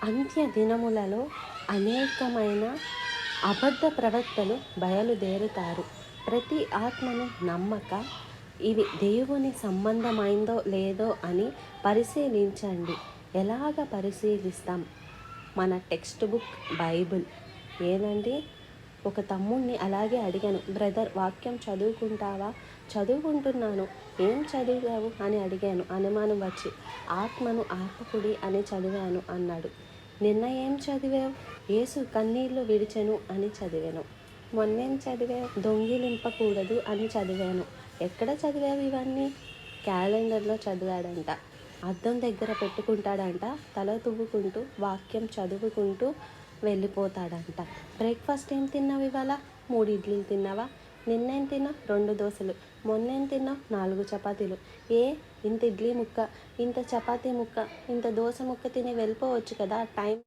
అంత్య దినములలో అనేకమైన అబద్ధ ప్రవక్తలు బయలుదేరుతారు. ప్రతి ఆత్మను నమ్మక ఇది దేవుని సంబంధమైందో లేదో అని పరిశీలించండి. ఎలాగ పరిశీలిస్తాం? మన టెక్స్ట్ బుక్ బైబిల్ ఏదండి. ఒక తమ్ముడిని అలాగే అడిగాను, బ్రదర్ వాక్యం చదువుకుంటావా? చదువుకుంటున్నాను. ఏం చదివావు అని అడిగాను. అనుమానం వచ్చి ఆత్మను ఆర్పకుడి అని చదివాను అన్నాడు. నిన్న ఏం చదివావు? యేసు కన్నీళ్లు విడిచెను అని చదివాను. మొన్నేం చదివావు? దొంగిలింపకూడదు అని చదివాను. ఎక్కడ చదివావు ఇవన్నీ? క్యాలెండర్లో చదివాడంట. అద్దం దగ్గర పెట్టుకుంటాడంట. తల తువ్వుకుంటూ వాక్యం చదువుకుంటూ వెళ్ళిపోతాడంట. బ్రేక్ఫాస్ట్ ఏం తిన్నావు ఇవాళ? 3 ఇడ్లీలు తిన్నావా? నిన్నేం తిన్నావు? 2 దోశలు. మొన్నేం తిన్నావు? 4 చపాతీలు. ఇంత ఇడ్లీ ముక్క, ఇంత చపాతీ ముక్క, ఇంత దోశ ముక్క తిని వెళ్ళిపోవచ్చు కదా. టైం